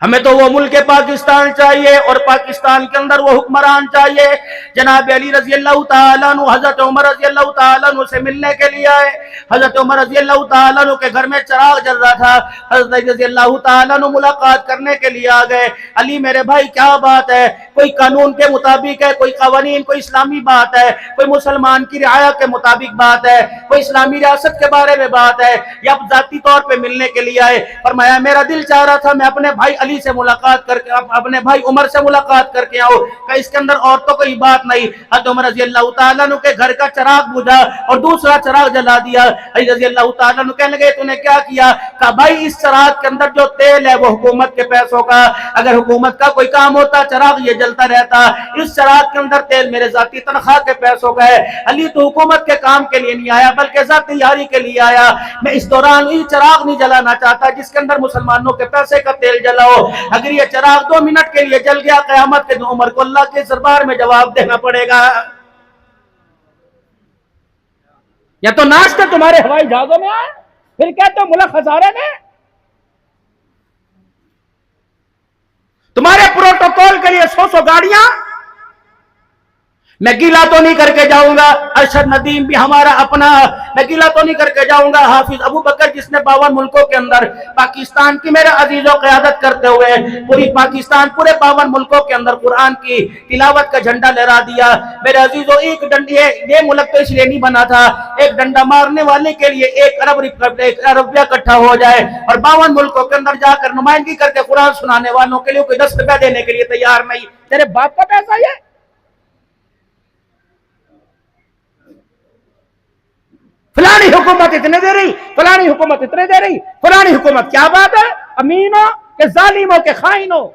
ہمیں تو وہ ملک پاکستان چاہیے اور پاکستان کے اندر وہ حکمران چاہیے۔ جناب علی رضی اللہ تعالیٰ عنہ حضرت عمر رضی اللہ تعالیٰ عنہ سے ملنے کے لیے آئے۔ حضرت عمر رضی اللہ تعالیٰ عنہ کے گھر میں چراغ جل رہا تھا۔ حضرت علی رضی اللہ تعالیٰ عنہ ملاقات کرنے کے لیے آ گئے۔ علی میرے بھائی کیا بات ہے؟ کوئی قانون کے مطابق ہے، کوئی قوانین، کوئی اسلامی بات ہے، کوئی مسلمان کی رعایا کے مطابق بات ہے، کوئی اسلامی ریاست کے بارے میں بات ہے، یا آپ ذاتی طور پہ ملنے کے لیے آئے؟ فرمایا میرا دل چاہ رہا تھا میں اپنے بھائی علی سے ملاقات کر کے، اپنے بھائی عمر سے ملاقات کر کے آؤ، کہ اس کے اندر اور تو کوئی بات نہیں۔ حضرت عمر رضی اللہ تعالیٰ عنہ کے گھر کا چراغ بجھا اور دوسرا چراغ جلا دیا۔ علی رضی اللہ تعالیٰ عنہ کہنے لگے تو نے کیا کیا؟ کہا بھائی اس چراغ کے اندر جو تیل ہے وہ حکومت کے پیسوں کا، اگر حکومت کا کوئی کام ہوتا چراغ یہ جلتا رہتا، اس چراغ کے اندر تیل میرے ذاتی تنخواہ کے پیسوں کا ہے۔ علی تو حکومت کے کام کے لیے نہیں آیا بلکہ ذاتی یاری کے لیے آیا۔ میں اس دوران یہ چراغ نہیں جلانا چاہتا جس کے اندر مسلمانوں کے پیسے کا تیل جلاؤ۔ اگر یہ چراغ 2 منٹ کے لیے جل گیا قیامت کے دن عمر کو اللہ کے دربار میں جواب دینا پڑے گا۔ یا تو ناشتے تمہارے ہوائی جہازوں میں آئے، پھر کہتے ہو ملک ہزارے میں، تمہارے پروٹوکول کے لیے 100 گاڑیاں۔ میں گیلا تو نہیں کر کے جاؤں گا ارشد ندیم بھی ہمارا اپنا، میں گیلا تو نہیں کر کے جاؤں گا حافظ ابو بکر جس نے 52 ملکوں کے اندر پاکستان کی میرے عزیزوں قیادت کرتے ہوئے پوری پاکستان پورے 52 ملکوں کے اندر قرآن کی تلاوت کا جھنڈا لہرا دیا۔ میرے عزیزوں ایک ڈنڈے، یہ ملک تو اس لیے نہیں بنا تھا ایک ڈنڈا مارنے والے کے لیے 1 ارب روپیہ اکٹھا ہو جائے، اور 52 ملکوں کے اندر جا کر نمائندگی کر کے قرآن سنانے والوں کے لیے کوئی 10 روپیہ دینے کے لیے تیار نہیں۔ تیرے باپ کا پیسہ یہ؟ فلانی حکومت اتنے دے رہی، فلانی حکومت اتنے دے رہی، فلانی حکومت کیا بات ہے؟ امینوں کہ ظالموں کہ خائنوں؟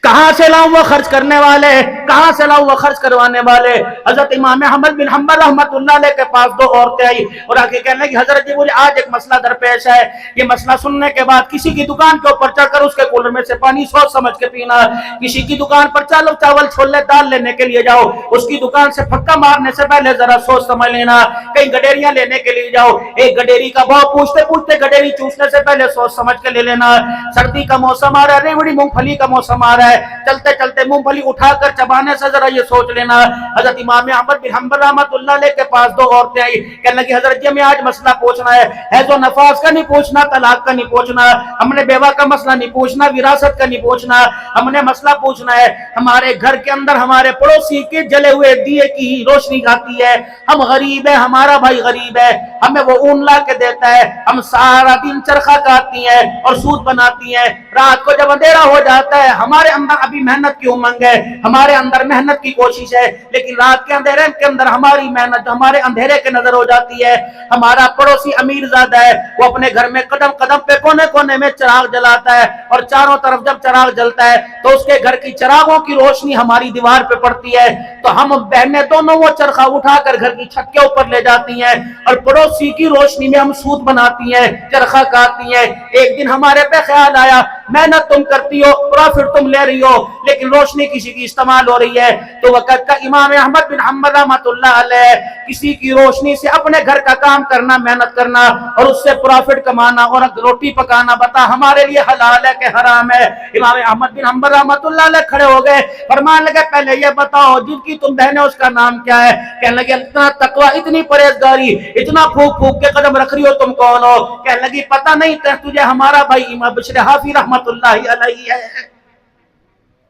کہاں سے لاؤں وہ خرچ کرنے والے، کہاں سے لاؤں وہ خرچ کروانے والے؟ حضرت امام احمد بن حنبل رحمت اللہ علیہ کے پاس 2 عورتیں آئی اور آ کے کہنے لگی حضرت جی مجھے آج ایک مسئلہ درپیش ہے۔ یہ مسئلہ سننے کے بعد کسی کی دکان کے اوپر چڑھ کر اس کے کولر میں سے پانی سوچ سمجھ کے پینا، کسی کی دکان پر چاول چھولے دال لینے کے لیے جاؤ، اس کی دکان سے پھکا مارنے سے پہلے ذرا سوچ سمجھ لینا، کہیں گڈیریاں لینے کے لیے جاؤ، ایک گڈیری کا بھاؤ پوچھتے پوچھتے گڈیری چوسنے سے پہلے سوچ سمجھ کے لے لینا۔ سردی کا موسم آ رہا ہے، ریوڑی مونگ پھلی کا موسم آ رہا ہے، چلتے چلتے مونگ پھلی اٹھا کر چبانے سے ذرا یہ سوچ لینا۔ حضرت امام احمد بن حنبل رحمۃ اللہ علیہ کے پاس 2 عورتیں آئی، کہنے لگی حضرت جی ہمیں آج مسئلہ پوچھنا ہے، حیض و نفاس کا نہیں پوچھنا، طلاق کا نہیں پوچھنا، ہم نے بیوہ کا مسئلہ نہیں پوچھنا، وراثت کا نہیں پوچھنا، ہم نے مسئلہ پوچھنا ہے ہمارے گھر کے اندر ہمارے پڑوسی کے جلے ہوئے دیے کی روشنی آتی ہے، ہم غریب ہیں، ہمارا بھائی غریب ہے، ہمیں وہ اون لا کے دیتا ہے، ہم سارا دن چرخہ کاٹتی ہیں اور سود بناتی ہیں، رات کو جب اندھیرا ہو جاتا ہے ہمارے اندر ابھی محنت کی امنگ ہے، ہمارے اندر محنت کی کوشش ہے، لیکن رات کے اندھیرے کے اندر ہماری محنت ہمارے اندھیرے کے نظر ہو جاتی ہے۔ ہمارا پڑوسی امیر زادہ ہے، وہ اپنے گھر میں قدم قدم پہ کونے کونے میں چراغ جلاتا ہے، اور چاروں طرف جب چراغ جلتا ہے تو اس کے گھر کی چراغوں کی روشنی ہماری دیوار پہ پڑتی ہے، تو ہم بہنیں دونوں وہ چرخہ اٹھا کر گھر کی چھت کے اوپر لے جاتی ہیں اور پڑوسی کی روشنی میں ہم سود بناتی ہیں، چرخہ کاٹتی ہیں۔ ایک دن ہمارے پہ خیال آیا محنت تم کرتی ہو، پروفٹ تم لے رہی ہو، لیکن روشنی کسی کی استعمال ہو رہی ہے، تو وقت کا امام احمد بن حنبل رحمۃ اللہ علیہ کسی کی روشنی سے اپنے گھر کا کام کرنا، محنت کرنا اور اس سے پروفٹ کمانا اور روٹی پکانا بتا ہمارے لیے حلال ہے کہ حرام ہے؟ امام احمد بن حنبل رحمۃ اللہ علیہ کھڑے ہو گئے، فرمان لگے پہلے یہ بتاؤ جن کی تم بہن ہے اس کا نام کیا ہے؟ کہنے لگے اتنا تقوی، اتنی پرہیزگاری، اتنا پھونک پھونک کے قدم رکھ رہی ہو تم کون ہو؟ کہنے لگی پتہ نہیں تجھے ہمارا بھائی امام بشر حافی رحمۃ اللہ علیہ ہے۔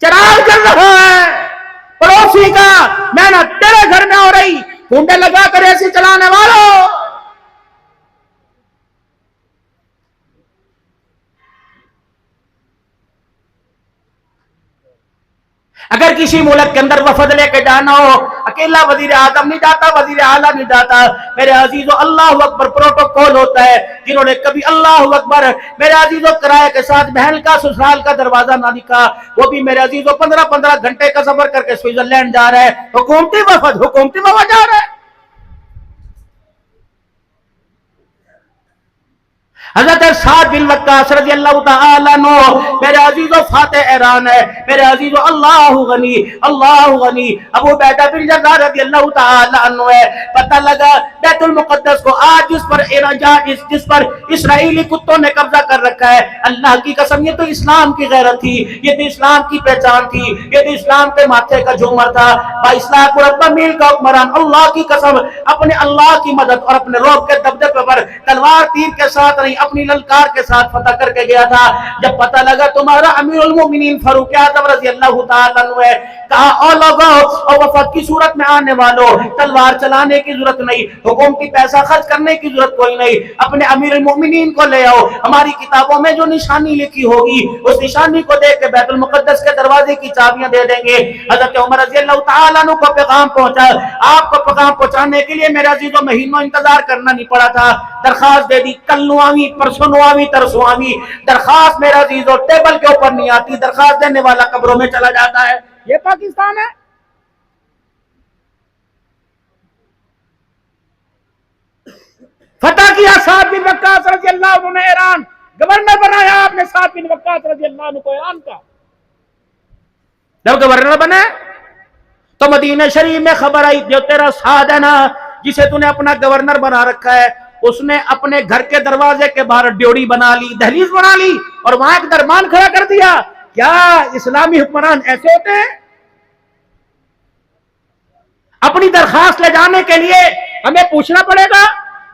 چراغ جل رہا ہے پڑوسی کا، محنت تیرے گھر میں ہو رہی، کنڈے لگا کر ایسی چلانے والوں۔ اگر کسی ملک کے اندر وفد لے کے جانا ہو، اکیلا وزیر اعظم نہیں جاتا، وزیر اعلیٰ نہیں جاتا، میرے عزیزو اللہ اکبر پروٹوکول ہوتا ہے۔ جنہوں نے کبھی اللہ اکبر میرے عزیزو کرائے کے ساتھ بہن کا سسرال کا دروازہ نہ دکھا، وہ بھی میرے عزیزو 15 گھنٹے کا سفر کر کے سوئٹزرلینڈ جا رہے ہیں، حکومتی وفد جا رہے ہیں۔ حضرت سعد بن وقاص رضی اللہ تعالیٰ عنہ میرے عزیز و فاتح ایران ہے، میرے عزیز و اللہ غنی اللہ غنی۔ ابو عبیدہ بن جراح رضی اللہ تعالیٰ عنہ ہے، پتہ لگا بیت المقدس کو آج جس پر اسرائیلی کتوں نے قبضہ کر رکھا ہے، اللہ کی قسم یہ تو اسلام کی غیرت تھی، یہ تو اسلام کی پہچان تھی، یہ تو اسلام کے ماتھے کا جھومر تھا۔ 22 لاکھ مربع میل کا حکمران اللہ کی قسم اپنے اللہ کی مدد اور اپنے روب کے دبدبے پر تلوار تیر کے ساتھ نہیں اپنی للکار کے ساتھ فتح کر کے گیا تھا۔ جب پتہ لگا تمہارا امیر المومنین فاروق اعظم رضی اللہ تعالیٰ عنہ ہے، کہا او لوگوں اور وفد کی صورت میں آنے والوں، تلوار چلانے کی ضرورت نہیں، حکومتی پیسہ خرچ کرنے کی ضرورت کوئی نہیں، اپنے امیر المومنین کو لے آؤ، ہماری کتابوں میں جو نشانی لکھی ہوگی اس نشانی کو دیکھ کے بیت المقدس کے دروازے کی چابیاں دے دیں گے۔ حضرت عمر رضی اللہ تعالیٰ عنہ کو پیغام پہنچا، آپ کو پیغام پہنچانے کے لیے میرے عزیزوں مہینوں انتظار کرنا نہیں پڑا تھا، درخواست دے دی، کل نو آویں پرسوں نو آویں ترسوں آویں، درخواست میرے عزیزوں ٹیبل کے اوپر نہیں آتی، درخواست دینے والا قبروں میں چلا جاتا ہے۔ یہ پاکستان ہے۔ فتح کیا سعد بن وقاص رضی اللہ عنہ نے ایران، گورنر بنایا آپ نے سعد بن وقاص رضی اللہ عنہ کو ایران کا۔ جب گورنر بنے تو مدینہ شریف میں خبر آئی جو تیرا سعد ہے نا جسے تو نے اپنا گورنر بنا رکھا ہے، اس نے اپنے گھر کے دروازے کے باہر ڈیوڑی بنا لی، دہلیز بنا لی اور وہاں ایک دربان کھڑا کر دیا۔ کیا اسلامی حکمران ایسے ہوتے ہیں؟ اپنی درخواست لے جانے کے لیے ہمیں پوچھنا پڑے گا۔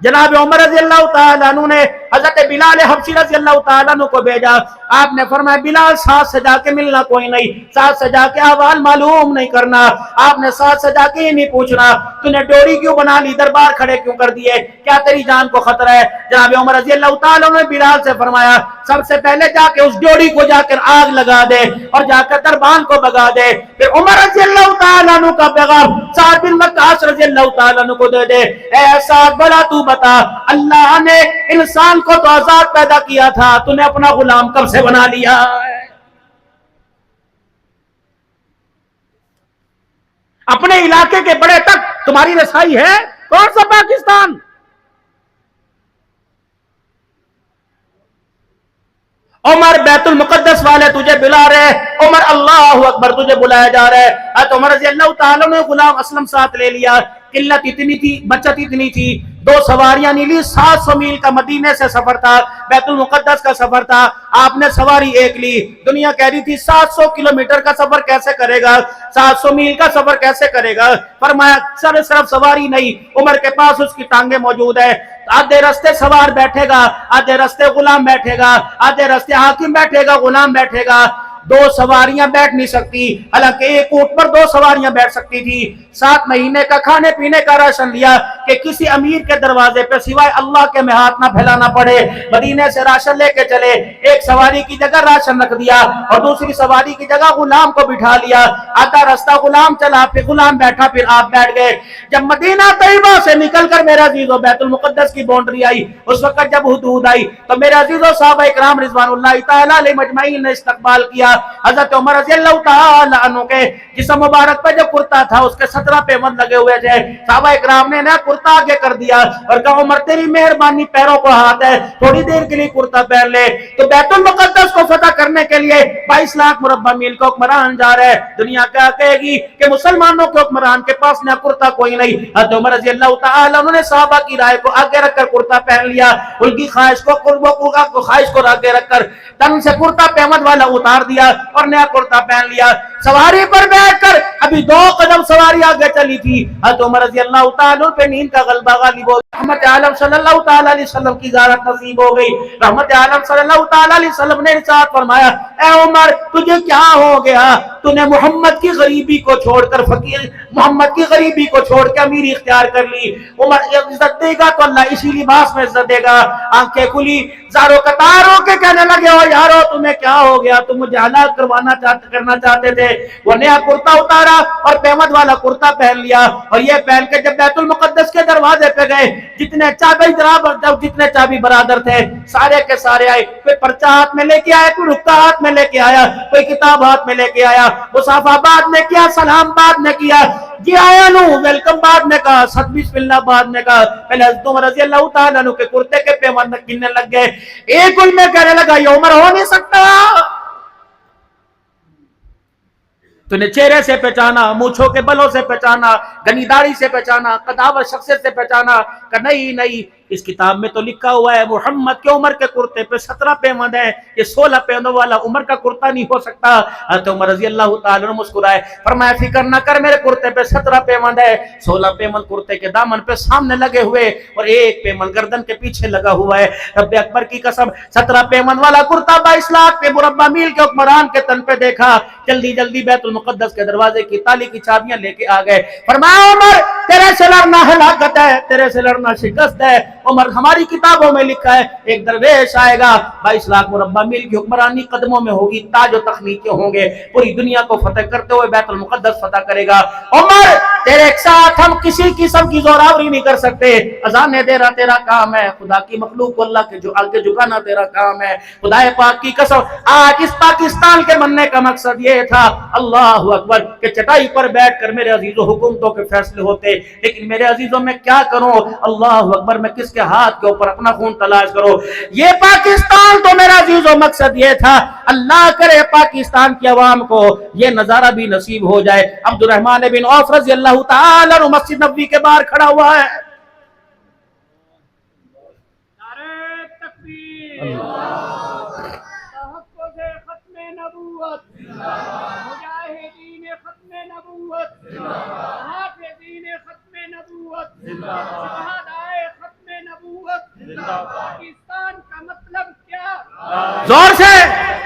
جناب عمر رضی اللہ تعالیٰ عنہ نے حضرت بلال حبشی رضی اللہ تعالیٰ عنہ کو بھیجا، آپ نے فرمایا بلال ساتھ سے جا کے ملنا کوئی نہیں، ساتھ سے جا کے احوال معلوم نہیں کرنا، آپ نے ساتھ سے جا کے یہ نہیں پوچھنا تو نے ڈوری کیوں بنا لی، دربار کھڑے کیوں کر دیے، کیا تیری جان کو خطرہ ہے؟ جناب عمر رضی اللہ تعالیٰ عنہ نے بلال سے فرمایا سب سے پہلے جا کے اس ڈوری کو جا کر آگ لگا دے اور جا کر دربان کو بگا دے۔ پھر عمر رضی اللہ تعالیٰ عنہ کا پیغام سعد بن وقاص رضی اللہ تعالیٰ عنہ کو دے دے، اے سعد بڑا تو بتا، اللہ نے انسان کو تو آزاد پیدا کیا تھا، تو نے اپنا غلام کب سے بنا لیا ہے؟ اپنے علاقے کے بڑے تک تمہاری رسائی ہے؟ کون سا پاکستان؟ عمر بیت المقدس والے تجھے بلا رہے، عمر اللہ اکبر تجھے بلایا جا رہا ہے۔ حضرت عمر رضی اللہ تعالیٰ نے غلام اسلم ساتھ لے لیا، قلت اتنی تھی، بچت اتنی تھی، 2 سواریاں نہیں لی، 700 میل کا مدینے سے سفر تھا، بیت المقدس کا سفر تھا، آپ نے سواری ایک لی۔ دنیا کہہ رہی تھی 700 کلومیٹر کا سفر کیسے کرے گا، 700 میل کا سفر کیسے کرے گا؟ فرمایا صرف سواری نہیں، عمر کے پاس اس کی ٹانگیں موجود ہے، آدھے رستے سوار بیٹھے گا، آدھے رستے غلام بیٹھے گا، آدھے رستے حاکم بیٹھے گا، غلام بیٹھے گا۔ 2 سواریاں بیٹھ نہیں سکتی، حالانکہ ایک اونٹ پر 2 سواریاں بیٹھ سکتی تھی۔ 7 مہینے کا کھانے پینے کا راشن لیا کہ کسی امیر کے دروازے پہ سوائے اللہ کے میں ہاتھ نہ پھیلانا پڑے، مدینے سے راشن لے کے چلے، ایک سواری کی جگہ راشن رکھ دیا اور دوسری سواری کی جگہ غلام کو بٹھا لیا، آدھا رستہ غلام چلا، پھر غلام بیٹھا، پھر آپ بیٹھ گئے۔ جب مدینہ طیبہ سے نکل کر میرے عزیزو بیت المقدس کی باؤنڈری آئی، اس وقت جب حدود آئی تو میرے عزیزو صحابہ اکرام رضوان اللہ تعالیٰ علیہ مجمعین نے استقبال کیا۔ حضرت عمر رضی اللہ تعالیٰ عنہ کے جسم مبارک پہ جو کرتا تھا اس کے 17 پیمند لگے ہوئے تھے، صحابہ اکرام نے نا کرتا آگے کر دیا اور کہا عمر تیری مہربانی، پیروں کو ہاتھ ہے، تھوڑی دیر کے لیے کرتا پہن لے۔ تو بیت المقدس کو فتح کرنے کے لیے 22 لاکھ مربع میل کا حکمران جا رہے، دنیا کیا کہے گی کہ مسلمانوں کے حکمران کے پاس نہ کرتا کوئی نہیں۔ حضرت عمر رضی اللہ تعالیٰ عنہ نے صحابہ کی رائے کو آگے رکھ کر کرتا پہن لیا، ان کی خواہش کو آگے رکھ کر تن سے کرتا پیمند والا اتار دیا اور نیا کرتا پہن لیا، سواری پر بیٹھ کر ابھی 2 قدم سواری آگے چلی تھی، حضرت عمر رضی اللہ تعالیٰ پہ نیند کا غلبہ غالب ہو گیا، رحمت عالم صلی اللہ تعالیٰ علیہ وسلم کی زیارت نصیب ہو گئی۔ رحمت عالم صلی اللہ تعالیٰ علیہ وسلم نے ارشاد فرمایا اے عمر تجھے کیا ہو گیا، تو نے محمد کی غریبی کو چھوڑ کر محمد کی غریبی کو چھوڑ کے امیری اختیار کر لی۔ عمر عزت دے گا تو اللہ اسی لباس میں عزت دے گا۔ آنکھیں کھلی، زاروں قطار ہو کے کہنے لگے ہو یارو تمہیں کیا ہو گیا، تم مجھے ہلاک کرنا چاہتے تھے۔ وہ نیا کرتا اتارا اور پیمد والا کرتا پہن لیا اور یہ پہن کے جب بیت المقدس کے دروازے پہ گئے، جتنے چابی برادر تھے سارے کے سارے آئے، کوئی پرچہ ہاتھ میں لے کے آیا، کوئی رکتا ہاتھ میں لے کے آیا، کوئی کتاب ہاتھ میں لے کے آیا، مصافحہ بعد میں کیا، سلام بعد میں کیا، جی آیا نو ویلکم بعد میں کہا، ست بسم اللہ بعد میں کہا، پہلے حضرت عمر رضی اللہ تعالیٰ عنہ کے کرتے کے پیمان گننے لگ گئے، ایک ان میں کہنے لگا یہ عمر ہو نہیں سکتا، تو نے چہرے سے پہچانا، مونچھوں کے بلوں سے پہچانا، گنی داڑھی سے پہچانا، قداور شخصیت سے پہچانا کہ نہیں اس کتاب میں تو لکھا ہوا ہے محمد کے عمر کے کرتے پہ 17 پیمند ہیں، یہ 16 پیمندوں والا عمر کا کرتا نہیں ہو سکتا۔ حضرت عمر رضی اللہ تعالیٰ عنہ مسکرائے، فرمایا فکر نہ کر، میرے کرتے پہ 17 پیمند ہے، 16 پیمند کرتے کے دامن پہ سامنے لگے ہوئے اور ایک پیمند گردن کے پیچھے لگا ہوا ہے۔ رب اکبر کی قسم 17 پیمند والا کرتا 22 لاکھ کے مربع میل کے حکمران کے تن پہ دیکھا، جلدی بیت المقدس کے دروازے کی تالی کی چابیاں لے کے آ گئے، فرمایا عمر تیرے سے لڑنا ہلاکت ہے، تیرے سے لڑنا شکست ہے۔ عمر ہماری کتابوں میں لکھا ہے ایک درویش آئے گا، 22 لاکھ مربع میل کی حکمرانی قدموں میں ہوگی، تاج و تخت ہوں گے، پوری دنیا کو فتح کرتے ہوئے بیت المقدس فتح کرے گا۔ عمر تیرے ساتھ ہم کسی قسم کی زوراوری نہیں کر سکتے، اذانیں دینا تیرا کام ہے، خدا کی مخلوق کو اللہ کے جو آگے جھکانا تیرا کام ہے۔ خدا پاک کی قسم آج اس پاکستان کے بننے کا مقصد یہ تھا، اللہ اکبر، کہ چٹائی پر بیٹھ کر میرے عزیزوں حکومتوں کے فیصلے ہوتے، لیکن میرے عزیزوں میں کیا کروں، اللہ اکبر، میں کس کے ہاتھ کے اوپر اپنا خون تلاش کرو۔ یہ پاکستان تو میرا عزیزوں مقصد یہ تھا، اللہ کرے پاکستان کی عوام کو یہ نظارہ بھی نصیب ہو جائے۔ عبد الرحمن بن عوف رضی اللہ تعالی عنہ مسجد نبوی کے باہر کھڑا ہوا ہے، نعرہ تکبیر، تحفظ ختم نبوت، مجاہدین ختم نبوت، حافظین ختم نبوت، شہدائے ختم نبوت۔ پاکستان کا مطلب کیا؟ زور سے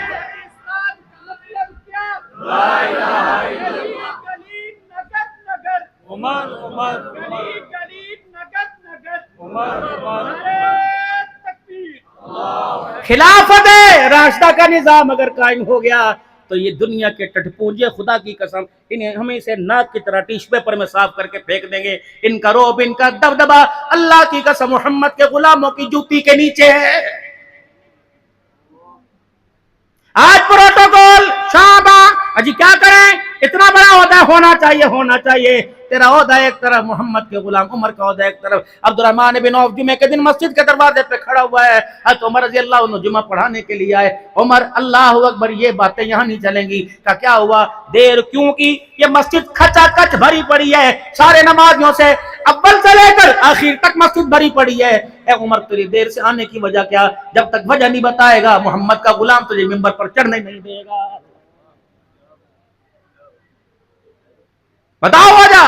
پاکستان کا مطلب کیا؟ لا الہ الا اللہ، گلی نگر نگر، عمر عمر، گلی گلی نگر نگر، عمر عمر، نعرہ تکبیر۔ خلافت راشدہ کا نظام اگر قائم ہو گیا تو یہ دنیا کے ٹٹپونجے خدا کی قسم انہیں ہمیں اسے ناک کی طرح ٹیشو پیپر میں صاف کر کے پھینک دیں گے۔ ان کا روب، ان کا دبدبا اللہ کی قسم محمد کے غلاموں کی جوتی کے نیچے ہے۔ آج پروٹوکول شابہ اجی کیا کریں، اتنا بڑا عہدہ ہونا چاہیے، تیرا عہدہ ایک طرف، محمد کے غلام عمر کا عہدہ ایک طرف۔ عبد الرحمن بن عوف جمعے کے دن مسجد کے دروازے پہ کھڑا ہوا ہے، حضرت عمر رضی اللہ عنہ جمعہ پڑھانے کے لیے آئے۔ عمر اللہ اکبر، یہ باتیں یہاں نہیں چلیں گی، کیا ہوا، دیر کیوں کی، یہ مسجد کھچا کچ بھری پڑی ہے، سارے نمازیوں سے اول سے لے کر آخر تک مسجد بھری پڑی ہے۔ اے عمر تیری دیر سے آنے کی وجہ کیا؟ جب تک وجہ نہیں بتائے گا محمد کا غلام تجھے منبر پر چڑھنے نہیں دے گا، بتاؤ وجہ۔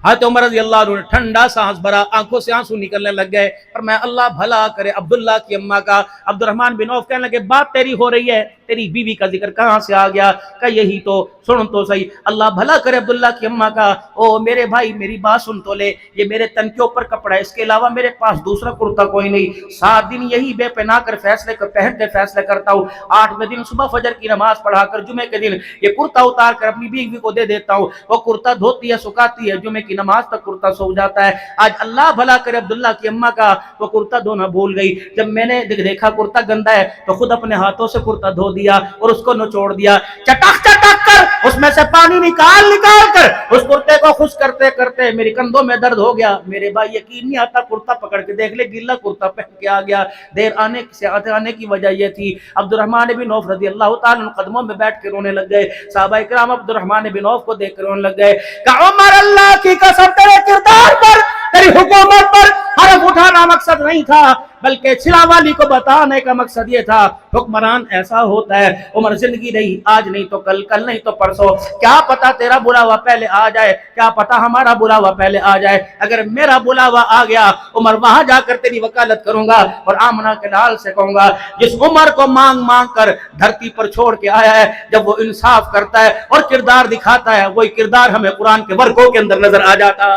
حضرت عمر رضی اللہ عنہ ٹھنڈا سانس بھرا، آنکھوں سے آنسو نکلنے لگ گئے، اور میں اللہ بھلا کرے عبداللہ کی اماں کا۔ عبد الرحمن بن عوف کہنے لگے بات تیری ہو رہی ہے، تیری بیوی کا ذکر کہاں سے آ گیا؟ کہ یہی تو، سن تو صحیح، اللہ بھلا کرے عبداللہ کی اماں کا، او میرے بھائی میری بات سن تو لے، یہ میرے تن کے اوپر کپڑا ہے، اس کے علاوہ میرے پاس دوسرا کرتا کوئی نہیں، 7 دن یہی بے پہنا کر پہنتے فیصلے کرتا ہوں، 8ویں دن صبح فجر کی نماز پڑھا کر جمعے کے دن یہ کرتا اتار کر اپنی بیوی کو دے دیتا ہوں، وہ کرتا دھوتی ہے، سکھاتی ہے، جمعے کی نماز تک کرتا سو جاتا ہے۔ آج اللہ بھلا کرے عبداللہ کی اماں کا، وہ کرتا دھونا بھول گئی، جب میں نے دیکھا کرتا گندا ہے تو خود اپنے ہاتھوں سے کرتا دھو دیا اور اس کو نچوڑ دیا، چٹک کر اس میں سے پانی نکال کر اس کرتے کو خشک کرتے کرتے میری کندھوں میں درد ہو گیا۔ میرے بھائی یقین نہیں آتا، کرتا پکڑ کے دیکھ لے، گیلا کرتا پہن کے آ گیا۔ دیر آنے کی وجہ یہ تھی، عبد الرحمن بن عوف رضی اللہ تعالیٰ عنہ قدموں میں بیٹھ کے رونے لگ گئے، صحابہ کرام عبد الرحمن بن عوف کو دیکھ کر رونے لگ گئے کہ عمر اللہ کی قسم تیرے کردار پر، تیری حکومت پر حرف اٹھانا مقصد نہیں تھا، بلکہ چھلا والی کو بتانے کا مقصد یہ تھا حکمران ایسا ہوتا ہے۔ عمر زندگی نہیں، آج نہیں تو کل، کل نہیں تو پرسوں، کیا پتا تیرا بلاوا پہلے آ جائے، کیا پتا ہمارا بلاوا پہلے آ جائے۔ اگر میرا بلاوا آ گیا عمر، وہاں جا کر تیری وکالت کروں گا اور آمنہ کے لال سے کہوں گا جس عمر کو مانگ کر دھرتی پر چھوڑ کے آیا ہے، جب وہ انصاف کرتا ہے اور کردار دکھاتا ہے، وہی کردار ہمیں قرآن کے ورقوں کے اندر نظر آ جاتا۔